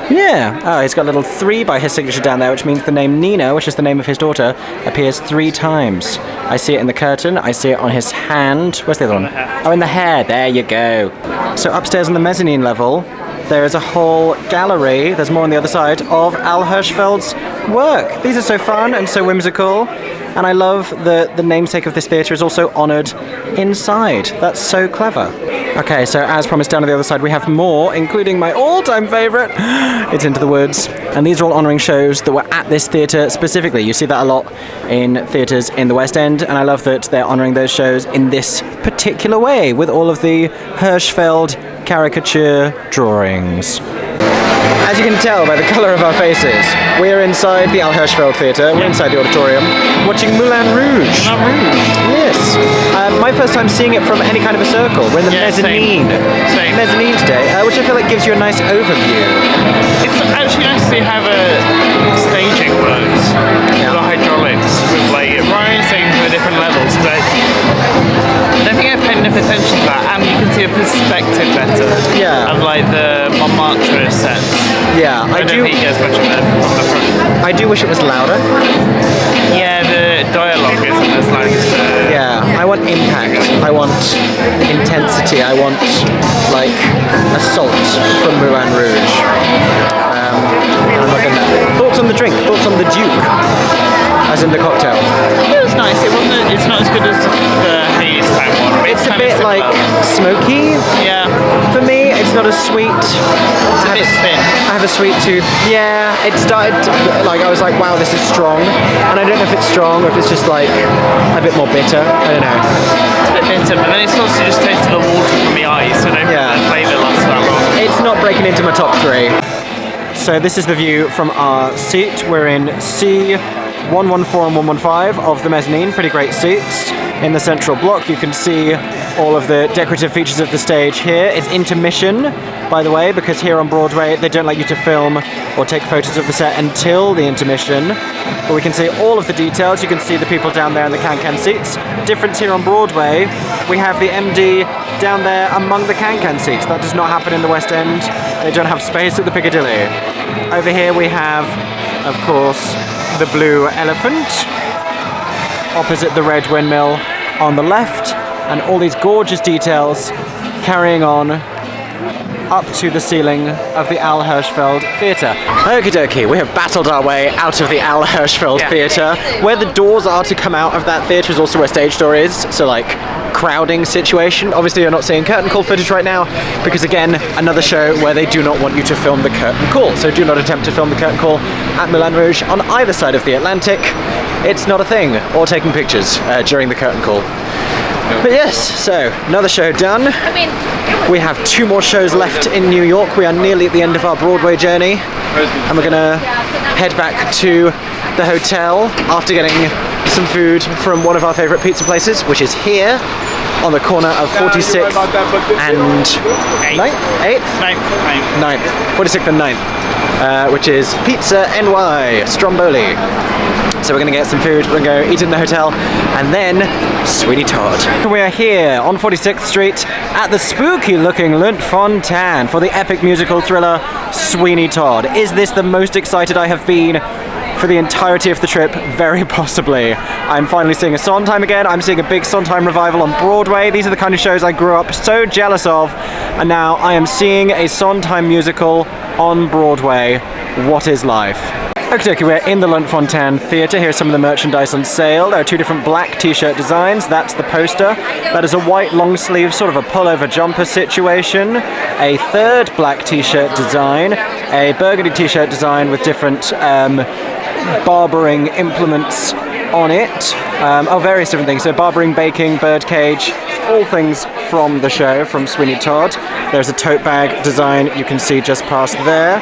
yeah. Oh, he's got a little 3 by his signature down there, which means the name Nina, which is the name of his daughter, appears 3 times. I see it in the curtain, I see it on his hand. Where's the other one? Oh, in the hair, there you go. So upstairs on the mezzanine level, there is a whole gallery, there's more on the other side, of Al Hirschfeld's work. These are so fun and so whimsical. And I love that the namesake of this theatre is also honoured inside. That's so clever. Okay, so as promised, down on the other side we have more, including my all-time favourite, It's Into the Woods. And these are all honouring shows that were at this theatre specifically. You see that a lot in theatres in the West End, and I love that they're honouring those shows in this particular way, with all of the Hirschfeld caricature drawings. As you can tell by the colour of our faces, we're inside the Al Hirschfeld Theatre, we're inside the auditorium, watching Moulin Rouge. Yes. My first time seeing it from any kind of a circle. We're in the mezzanine. Same. Mezzanine today, which I feel like gives you a nice overview. It's actually nice to see how the staging works. The hydraulics with like rising to the different levels. But I think I paid enough attention to that, and you can see a perspective better. Yeah. Of like the Montmartre sense. Yeah, I don't do. think it gets much of it from the front. I do wish it was louder. Yeah, the dialogue isn't as nice. Yeah, I want impact. I want intensity. I want like assault from Moulin Rouge. Thoughts on the drink? Thoughts on the Duke? As in the cocktail? It was nice. It's not as good as the Hadestown one. It's a bit like smoky. Yeah. For me, it's not as sweet. It's a bit thin. I have a sweet tooth. Yeah, it started like I was like, wow, this is strong, and I don't know if it's strong or if it's just like a bit more bitter. I don't know. It's a bit bitter, but then it's also just tasted the water from the ice. I don't think the flavour lasts that long. It's not breaking into my top 3. So this is the view from our seat. We're in C114 and 115 of the mezzanine. Pretty great seats. In the central block, you can see all of the decorative features of the stage here. It's intermission, by the way, because here on Broadway they don't like you to film or take photos of the set until the intermission. But we can see all of the details. You can see the people down there in the can-can seats. Difference here on Broadway, we have the MD down there among the can-can seats. That does not happen in the West End. They don't have space at the Piccadilly. Over here we have, of course, the Blue Elephant, opposite the Red Windmill on the left, and all these gorgeous details carrying on up to the ceiling of the Al Hirschfeld Theatre. Okie dokie, we have battled our way out of the Al Hirschfeld Theatre. Where the doors are to come out of that theatre is also where Stage Door is, so like crowding situation. Obviously you're not seeing curtain call footage right now because again, another show where they do not want you to film the curtain call, so do not attempt to film the curtain call at Moulin Rouge on either side of the Atlantic. It's not a thing, or taking pictures during the curtain call. But yes, so another show done. We have 2 more shows left in New York. We are nearly at the end of our Broadway journey, and we're gonna head back to the hotel after getting some food from one of our favourite pizza places, which is here on the corner of 46th and 9th? 46th and 9th, which is Pizza NY Stromboli. So we're going to get some food, we're going to go eat in the hotel, and then Sweeney Todd. We are here on 46th Street at the spooky looking Lunt Fontaine for the epic musical thriller Sweeney Todd. Is this the most excited I have been for the entirety of the trip? Very possibly. I'm finally seeing a Sondheim again. I'm seeing a big Sondheim revival on Broadway. These are the kind of shows I grew up so jealous of, and now I am seeing a Sondheim musical on Broadway. What is life? Okay, we're in the Luntfontein Theatre. Here's some of the merchandise on sale. There are two different black t-shirt designs. That's the poster. That is a white long sleeve, sort of a pullover jumper situation. A third black t-shirt design. A burgundy t-shirt design with different barbering implements on it. Various different things. So barbering, baking, birdcage, all things from the show, from Sweeney Todd. There's a tote bag design you can see just past there.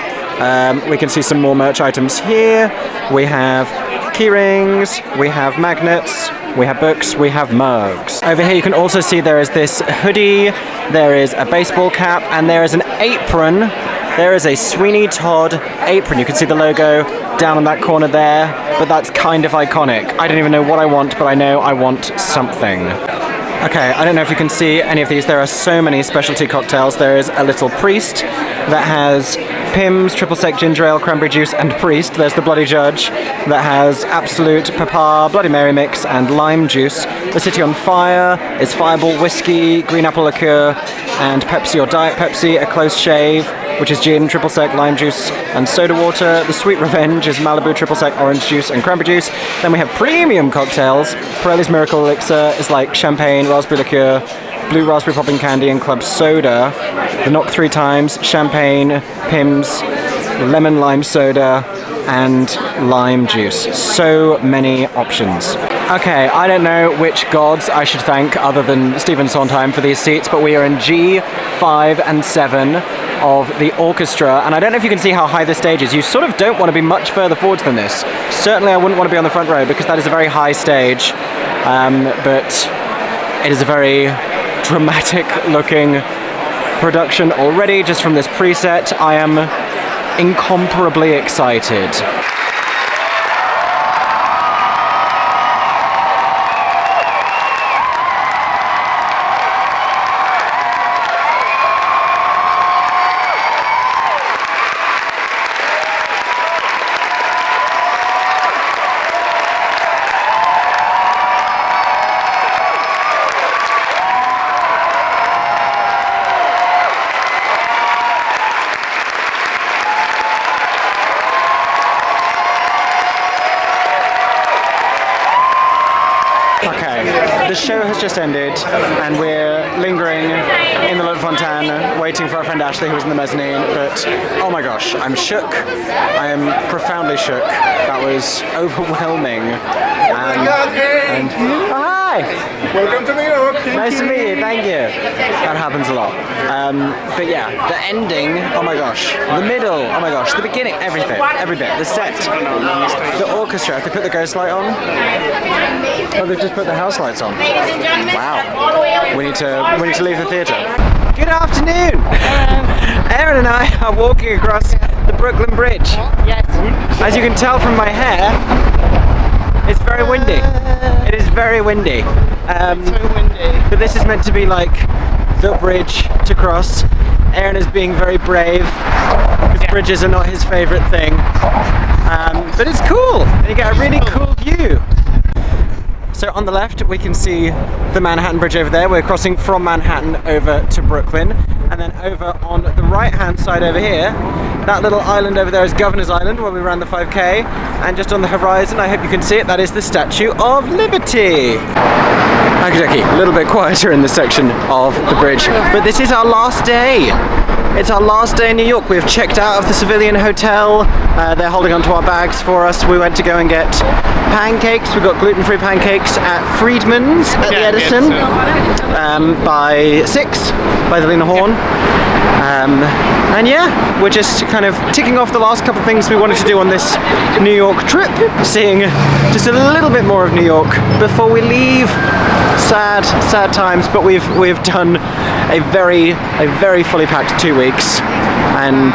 We can see some more merch items here. We have key rings, we have magnets, we have books, we have mugs. Over here you can also see there is this hoodie, there is a baseball cap, and there is an apron. There is a Sweeney Todd apron. You can see the logo down in that corner there, but that's kind of iconic. I don't even know what I want, but I know I want something. Okay, I don't know if you can see any of these. There are so many specialty cocktails. There is a little Priest that has Pimm's, triple sec ginger ale, cranberry juice, and Priest. There's the Bloody Judge that has Absolute, Papa, Bloody Mary mix, and lime juice. The City on Fire is Fireball whiskey, green apple liqueur, and Pepsi or Diet Pepsi. A Close Shave, which is gin, triple sec, lime juice, and soda water. The Sweet Revenge is Malibu, triple sec, orange juice, and cranberry juice. Then we have premium cocktails. Pirelli's Miracle Elixir is like champagne, raspberry liqueur, blue raspberry popping candy, and club soda. The Knock 3 Times, champagne, Pimm's, lemon lime soda, and lime juice. So many options. Okay, I don't know which gods I should thank other than Stephen Sondheim for these seats, but we are in G5 and 7 of the orchestra, and I don't know if you can see how high the stage is. You sort of don't want to be much further forwards than this. Certainly I wouldn't want to be on the front row because that is a very high stage, but it is a very dramatic looking production already. Just from this preset, I am incomparably excited. The show has just ended, and we're lingering in the Luntfontein, waiting for our friend Ashley, who was in the mezzanine. But oh my gosh, I'm shook. I am profoundly shook. That was overwhelming. And hi. Welcome to New York. Nice to meet you. Thank you. That happens a lot. But yeah, the ending. Oh my gosh. The middle. Oh my gosh. The beginning. Everything. Every bit. The set. The orchestra. They put the ghost light on. Oh, they've just put the house lights on. Wow. We need to leave the theatre. Good afternoon. Aeron and I are walking across the Brooklyn Bridge. Yes. As you can tell from my hair, it's very windy. It is very windy. So windy. But this is meant to be like the bridge to cross. Aeron is being very brave because bridges are not his favourite thing. But it's cool, and you get a really cool view. So on the left we can see the Manhattan Bridge over there. We're crossing from Manhattan over to Brooklyn. And then over on the right hand side over here, that little island over there is Governor's Island, where we ran the 5K. And just on the horizon, I hope you can see it, that is the Statue of Liberty. Okey-dokey, a little bit quieter in this section of the bridge. But this is our last day. It's our last day in New York. We have checked out of the civilian hotel. They're holding onto our bags for us. We went to go and get pancakes. We got gluten-free pancakes at Friedman's at the Edison by 6 by the Lena Horne. And yeah, we're just kind of ticking off the last couple of things we wanted to do on this New York trip, seeing just a little bit more of New York before we leave. Sad times, but we've done a very fully packed 2 weeks, and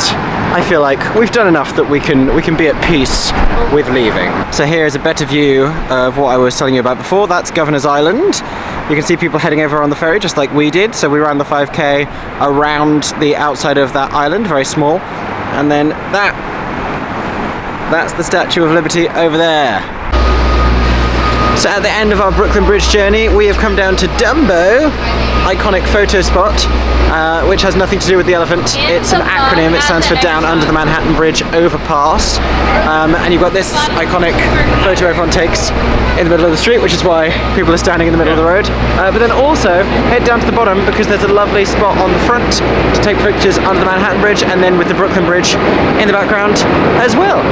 I feel like we've done enough that we can be at peace with leaving. So here is a better view of what I was telling you about before. That's Governor's Island. You can see people heading over on the ferry just like we did. So we ran the 5K around the outside of that island, very small, and then that's the Statue of Liberty over there. So at the end of our Brooklyn Bridge journey, we have come down to Dumbo, iconic photo spot, which has nothing to do with the elephant. It's an acronym. It stands for Down Under the Manhattan Bridge Overpass. And you've got this iconic photo everyone takes in the middle of the street, which is why people are standing in the middle of the road. But then also head down to the bottom because there's a lovely spot on the front to take pictures under the Manhattan Bridge and then with the Brooklyn Bridge in the background as well.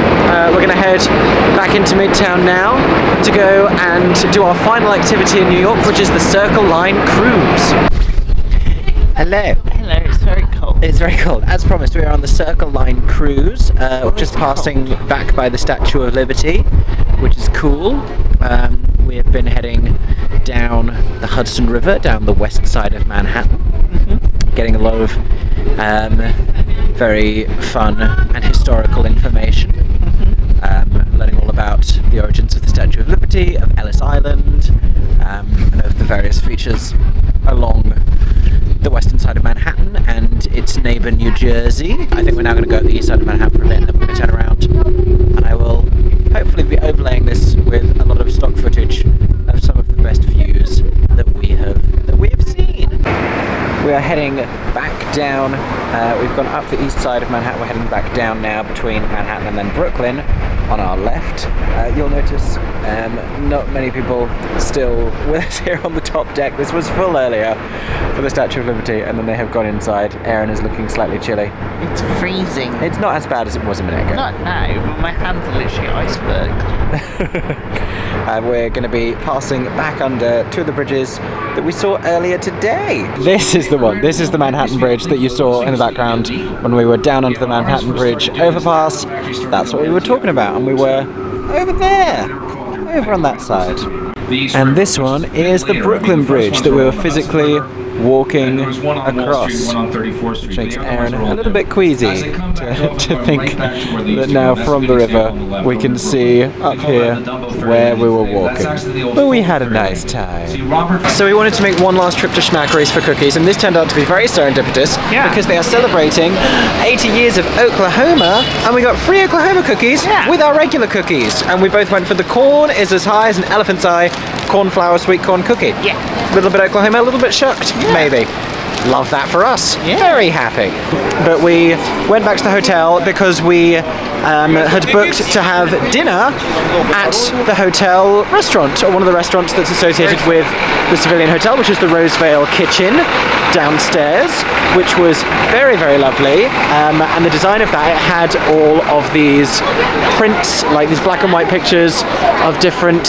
We're going to head back into Midtown now to go and do our final activity in New York, which is the Circle Line Cruise. Hello. Hello, it's very cold. It's very cold. As promised, we are on the Circle Line Cruise, just passing back by the Statue of Liberty, which is cool. We have been heading down the Hudson River, down the west side of Manhattan, getting a lot of very fun and historical information. Learning all about the origins of the Statue of Liberty, of Ellis Island, and of the various features along the western side of Manhattan and its neighbour New Jersey. I think we're now going to go up the east side of Manhattan for a bit, and then we're going to turn around, and I will hopefully be overlaying this with a lot of stock footage of some of the best views that we have seen. We are heading back down. We've gone up the east side of Manhattan. We're heading back down now between Manhattan and then Brooklyn on our left. You'll notice not many people still with us here on the top deck. This was full earlier for the Statue of Liberty, and then they have gone inside. Aeron is looking slightly chilly. It's freezing. It's not as bad as it was a minute ago. Not now, but my hands are literally iceberg. We're going to be passing back under two of the bridges that we saw earlier today. This is the one. This is the Manhattan Bridge that you saw in the background when we were down under the Manhattan Bridge overpass. That's what we were talking about, and we were over there, over on that side. And this one is the Brooklyn Bridge that we were physically walking across, which makes Aeron a little bit queasy to think that now from the river we can see up here where we were walking. But we had a nice time. So we wanted to make one last trip to Schmackery's for cookies, and this turned out to be very serendipitous because they are celebrating 80 years of Oklahoma, and we got free Oklahoma cookies with our regular cookies, and we both went for the corn is as high as an elephant's eye cornflour sweet corn cookie. Yeah. A little bit Oklahoma, a little bit shucked, maybe. Love that for us. Yeah. Very happy. But we went back to the hotel because we had booked to have dinner at the hotel restaurant, or one of the restaurants that's associated with the Civilian Hotel, which is the Rosevale Kitchen downstairs, which was very, very lovely. And the design of that, it had all of these prints, like these black and white pictures of different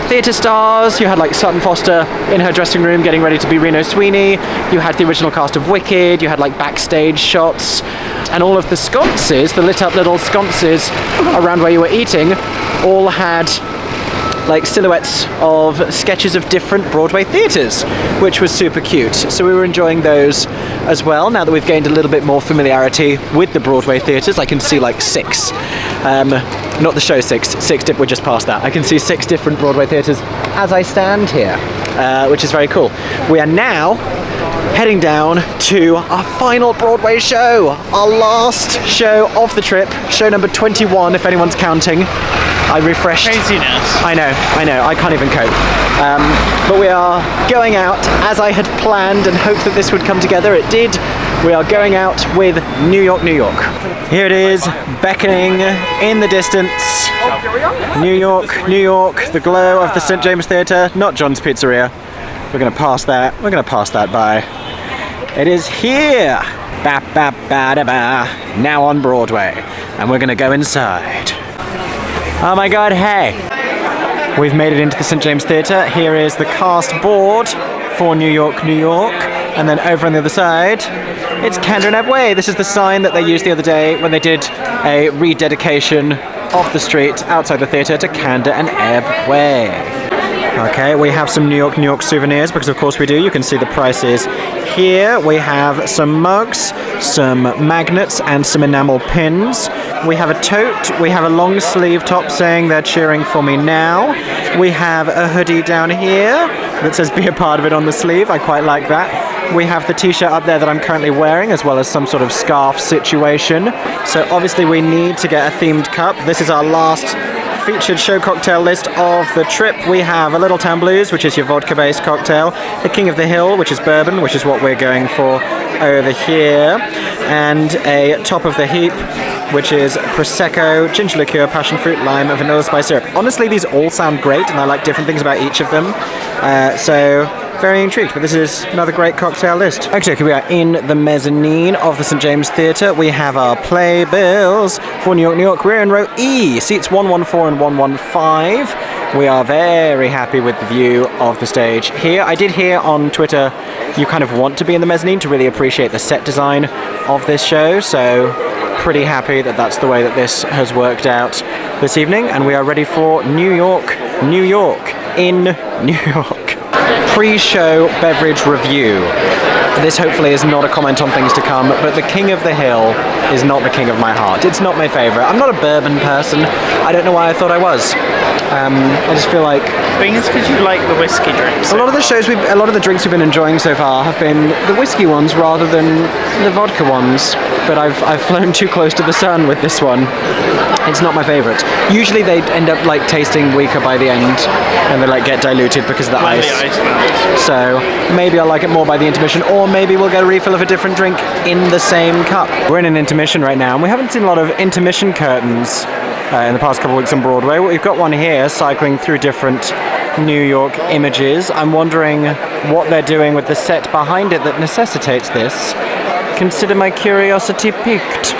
theatre stars. You had like Sutton Foster in her dressing room getting ready to be Reno Sweeney. You had the original cast of Wicked. You had like backstage shots, and all of the sconces, the lit up little sconces around where you were eating, all had like silhouettes of sketches of different Broadway theatres, which was super cute. So we were enjoying those as well. Now that we've gained a little bit more familiarity with the Broadway theatres, I can see like 6. Not the show 6. We're just past that. I can see 6 different Broadway theatres as I stand here, which is very cool. We are now heading down to our final Broadway show, our last show of the trip, show number 21 if anyone's counting. I refreshed. Craziness. I know, I can't even cope. But we are going out as I had planned and hoped that this would come together. It did. We are going out with New York, New York. Here it is, beckoning in the distance. New York, New York, the glow of the St. James Theatre, not John's Pizzeria. We're going to pass that. We're going to pass that by. It is here. Ba ba ba da ba. Now on Broadway, and we're going to go inside. Oh my God! Hey, we've made it into the St. James Theatre. Here is the cast board for New York, New York, and then over on the other side, it's Kander and Ebb Way. This is the sign that they used the other day when they did a rededication of the street outside the theatre to Kander and Ebb Way. Okay, we have some New York, New York souvenirs, because of course we do. You can see the prices here. We have some mugs, some magnets, and some enamel pins. We have a tote. We have a long sleeve top saying they're cheering for me now. We have a hoodie down here that says be a part of it on the sleeve. I quite like that. We have the t-shirt up there that I'm currently wearing, as well as some sort of scarf situation. So obviously we need to get a themed cup. This is our last featured show cocktail list of the trip. We have a Little Town Blues, which is your vodka-based cocktail, the King of the Hill, which is bourbon, which is what we're going for over here, and a Top of the Heap, which is Prosecco, ginger liqueur, passion fruit, lime, and vanilla spice syrup. Honestly, these all sound great, and I like different things about each of them. So very intrigued, but this is another great cocktail list. Okay, we are in the mezzanine of the St. James Theatre. We have our playbills for New York, New York. We're in row E, seats 114 and 115. We are very happy with the view of the stage here. I did hear on Twitter you kind of want to be in the mezzanine to really appreciate the set design of this show, so pretty happy that that's the way that this has worked out this evening, and we are ready for New York, New York, in New York. Pre-show beverage review. This hopefully is not a comment on things to come, but the King of the Hill is not the king of my heart. It's not my favourite. I'm not a bourbon person. I don't know why I thought I was. I just feel like I think it's because you like the whiskey drinks. a lot of the drinks we've been enjoying so far have been the whiskey ones rather than the vodka ones. But I've flown too close to the sun with this one. It's not my favourite. Usually they end up like tasting weaker by the end, and they like get diluted because of the ice. The ice melts. So maybe I'll like it more by the intermission, or maybe we'll get a refill of a different drink in the same cup. We're in an intermission right now, and we haven't seen a lot of intermission curtains in the past couple of weeks on Broadway. We've got one here cycling through different New York images. I'm wondering what they're doing with the set behind it that necessitates this. Consider my curiosity piqued.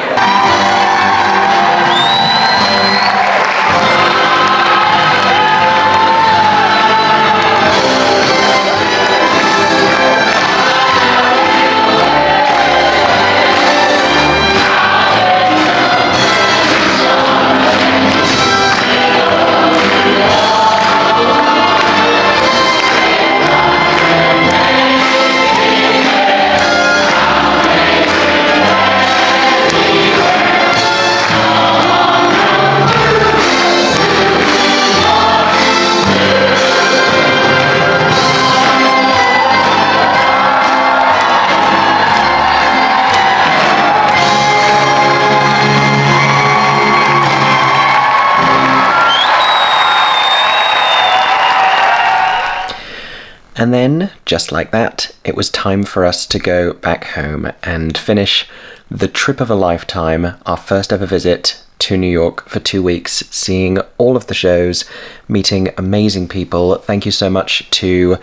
And then, just like that, it was time for us to go back home and finish the trip of a lifetime, our first ever visit to New York for 2 weeks, seeing all of the shows, meeting amazing people. Thank you so much to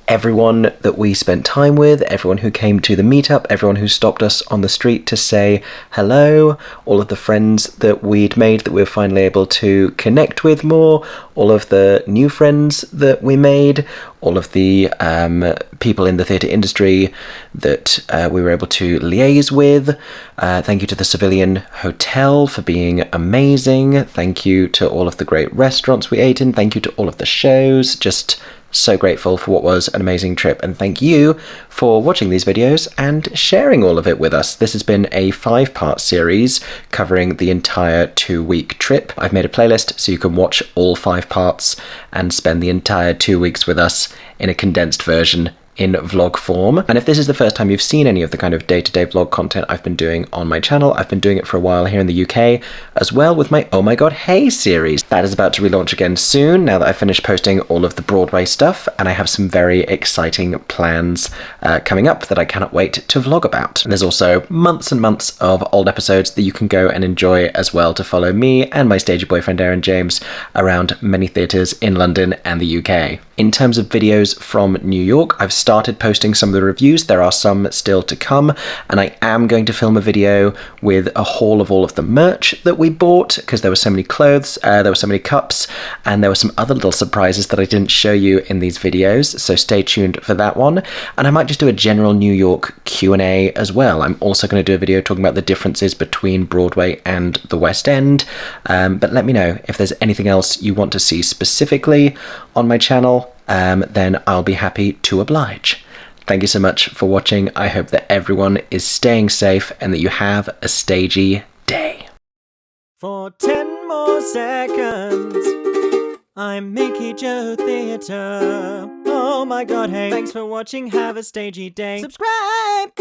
everyone that we spent time with, everyone who came to the meetup, everyone who stopped us on the street to say hello, all of the friends that we'd made that we were finally able to connect with more, all of the new friends that we made, all of the people in the theatre industry that we were able to liaise with. Thank you to the Civilian Hotel for being amazing. Thank you to all of the great restaurants we ate in. Thank you to all of the shows. Just so grateful for what was an amazing trip, and thank you for watching these videos and sharing all of it with us. This has been a 5-part series covering the entire 2-week trip. I've made a playlist so you can watch all 5 parts and spend the entire 2 weeks with us in a condensed version in vlog form. And if this is the first time you've seen any of the kind of day-to-day vlog content I've been doing on my channel, I've been doing it for a while here in the UK, as well with my Oh My God Hey series. That is about to relaunch again soon, now that I've finished posting all of the Broadway stuff, and I have some very exciting plans coming up that I cannot wait to vlog about. And there's also months and months of old episodes that you can go and enjoy as well, to follow me and my stagey boyfriend Aeron James around many theatres in London and the UK. In terms of videos from New York, I've started posting some of the reviews. There are some still to come, and I am going to film a video with a haul of all of the merch that we bought, because there were so many clothes, there were so many cups, and there were some other little surprises that I didn't show you in these videos, so stay tuned for that one. And I might just do a general New York Q&A as well. I'm also going to do a video talking about the differences between Broadway and the West End, but let me know if there's anything else you want to see specifically on my channel. Then I'll be happy to oblige. Thank you so much for watching. I hope that everyone is staying safe and that you have a stagey day. For 10 more seconds, I'm Mickey Joe Theatre. Oh my God, hey. Thanks for watching. Have a stagey day. Subscribe!